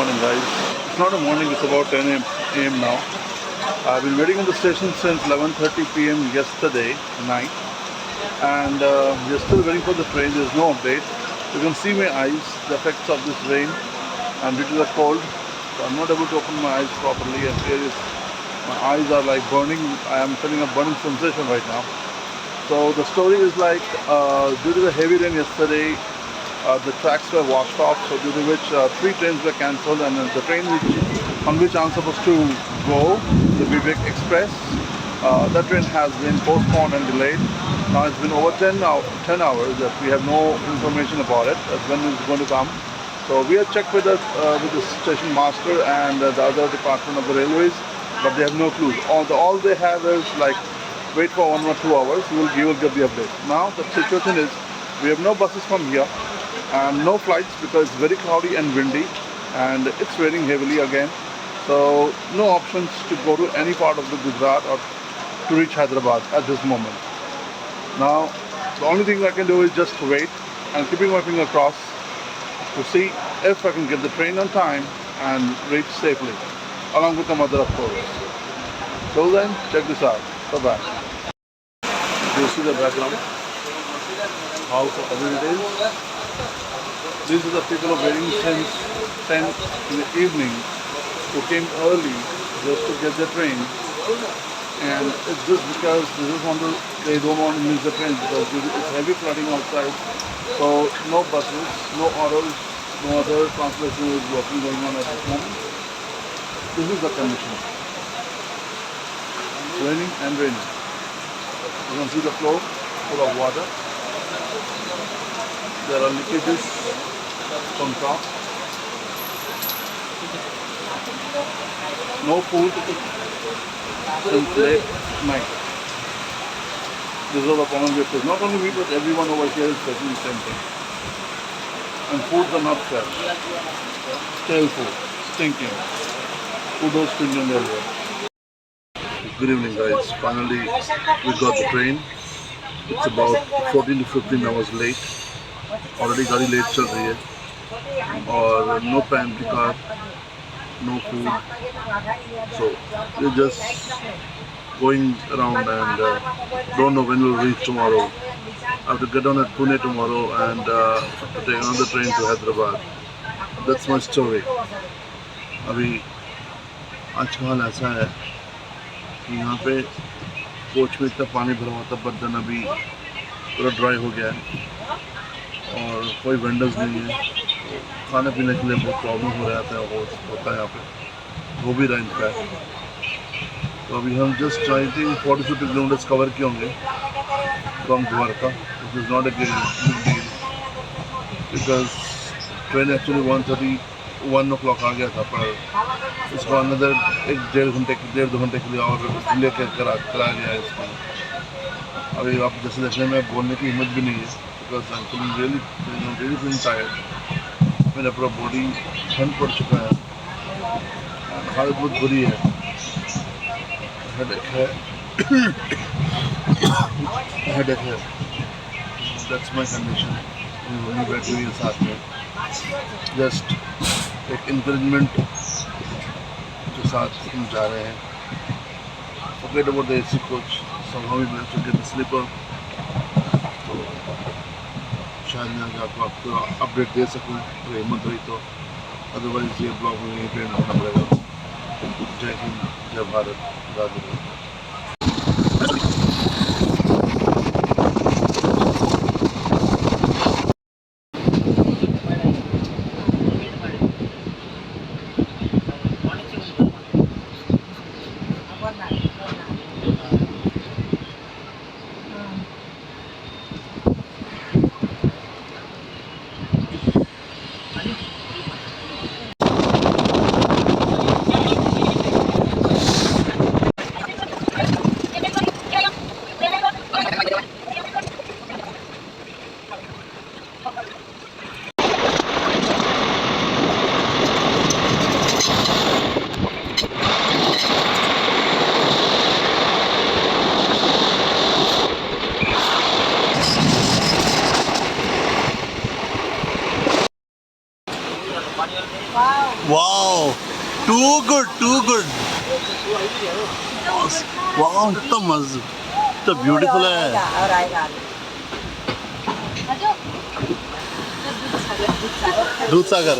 morning, guys. It's not a morning, it's about 10 a.m. now. I've been waiting in the station since 11:30 p.m. yesterday night, and we're still waiting for the train. There's no update. You can see my eyes, the effects of this rain, and due to the cold, so I'm not able to open my eyes properly. And here is my eyes are like burning. I am feeling a burning sensation right now. So the story is like due to the heavy rain yesterday, the tracks were washed off, so due to which 3 trains were cancelled, and the train on which I'm supposed to go, the Vivek Express, that train has been postponed and delayed. Now it's been over 10 hours that we have no information about it, that when it's going to come. So we have checked with the station master and the other department of the railways, but they have no clue. All they have is like wait for 1 or 2 hours, you will get the update. Now the situation is we have no buses from here and no flights because it's very cloudy and windy and it's raining heavily again. So no options to go to any part of the Gujarat or to reach Hyderabad at this moment. Now the only thing I can do is just wait and keeping my finger crossed to see if I can get the train on time and reach safely, along with the mother of course. Till then, check this out. Bye-bye. Do you see the background? How covered it is? These are the people who are waiting since 10 in the evening who came early just to get the train. And it's just because they don't want to miss the train because it's heavy flooding outside. So no buses, no autos, no other transportation is going on at this moment. This is the condition. It's raining and raining. You can see the floor full of water. There are leakages from top. No food since late night. This is the problem we face. Not only me, but everyone over here is facing the same thing. And foods are not fresh. Stale food, stinking. Kudos to Indian Railway. Good evening, guys. Finally, we got the train. It's about 14 to 15 hours late. Already गाड़ी late चल रही है और no pantry car, no food. So we're just going around and don't know when we'll reach tomorrow. I have to get on at Pune tomorrow and take another train to Hyderabad. That's my story. अभी आज का हाल ऐसा है कि यहाँ पे coach में इतना पानी भरा हुआ था, बर्तन अभी पूरा ड्राई हो गया है और कोई वेंडर्स नहीं है, तो खाने पीने के लिए बहुत प्रॉब्लम हो रहा होता है यहाँ पे, हो भी रहा है इनफैक्ट। तो अभी हम just I think 40-50 kilometres cover किए होंगे from Dwarka, which is not a big deal because train actually 1 o'clock आ गया था, पर इसको अनदर 1-2 घंटे के लिए और डिले करा गया है इसको। अभी आप जैसे देखने में बोलने की हिम्मत भी नहीं है because I am really feeling tired. मेरा पूरा बॉडी ठंड पड़ चुका है, हालत बहुत बुरी है, हेडेक है, दैट्स माई कंडीशन। बैठी हुई है साथ में, जस्ट एक इंकरेजमेंट के साथ हम जा रहे हैं। Forget about the AC coach, somehow we managed to get the sleeper, तो शायद मैं आपको अपडेट दे सकूँ तो हिम्मत हुई तो, अदरवाइज ये ब्लॉग में यहीं पे रहना पड़ेगा। जय हिंद, जय Bharat, Radhe Radhe. Wow, too good, too good. Wow, इतना मज़ा, इतना beautiful है. दूध सागर.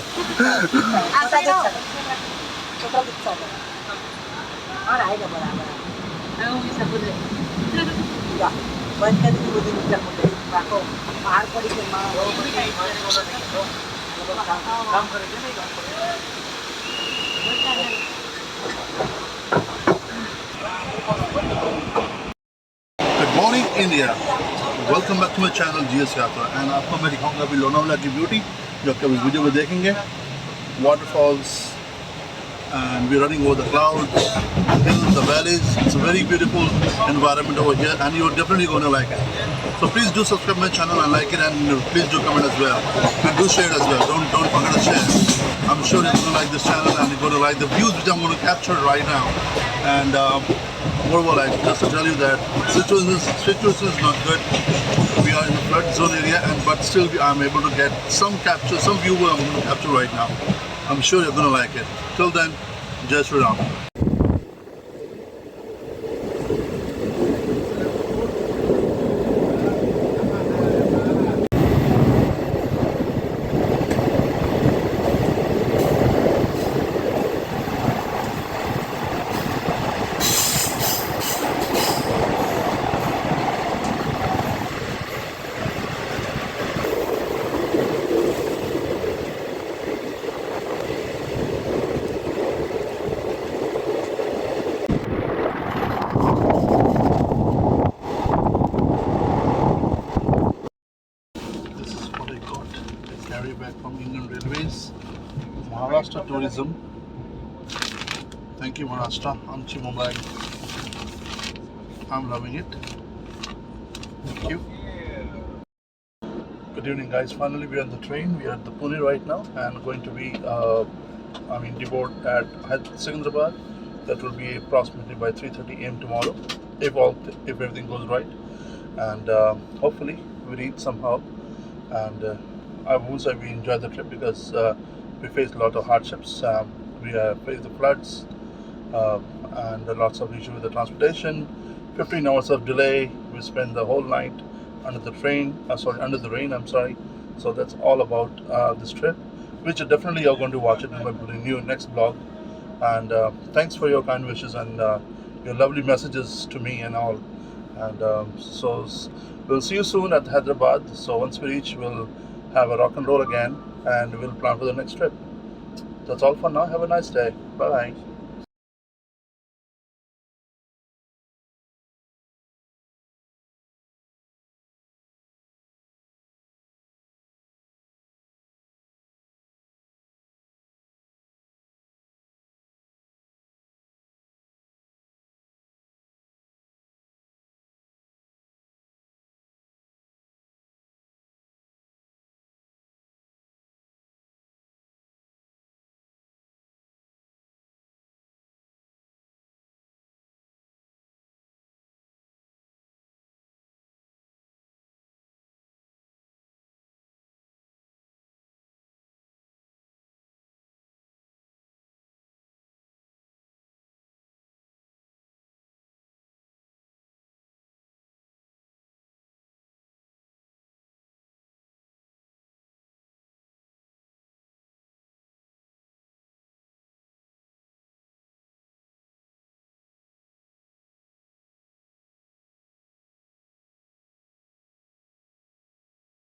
Good morning India. Welcome back to my channel GS Yatra. And आपको मैं दिखाऊंगा अभी लोनावला की ब्यूटी जो आपके इस वीडियो में देखेंगे. Waterfalls and we're running over the clouds, the hills, the valleys. It's a very beautiful environment over here and you're definitely going to like it. So please do subscribe my channel and like it, and please do comment as well. And do share it as well. Don't forget to share. I'm sure you're going to like this channel and you're going to like the views which I'm going to capture right now. And moreover, like, just to tell you that situation is not good. We are in the flood zone area, but still I'm able to get some capture, some view I'm going to capture right now. I'm sure you're going to like it. Till then, just around. Back from Indian Railways, Maharashtra Tourism. Thank you Maharashtra, Amchi Mumbai. I'm loving it. Thank you. Good evening guys, finally we're on the train. We are at the Pune right now and going to be deboard at Secunderabad. That will be approximately by 3:30 AM tomorrow if everything goes right, and hopefully we reach somehow. And I won't say we enjoyed the trip because we faced a lot of hardships. We faced the floods and lots of issues with the transportation. 15 hours of delay. We spent the whole night under the rain. I'm sorry. So that's all about this trip, which definitely you're going to watch it in my new next vlog. And thanks for your kind wishes and your lovely messages to me and all. And so we'll see you soon at Hyderabad. So once we reach, we'll have a rock and roll again and we'll plan for the next trip. That's all for now. Have a nice day. Bye.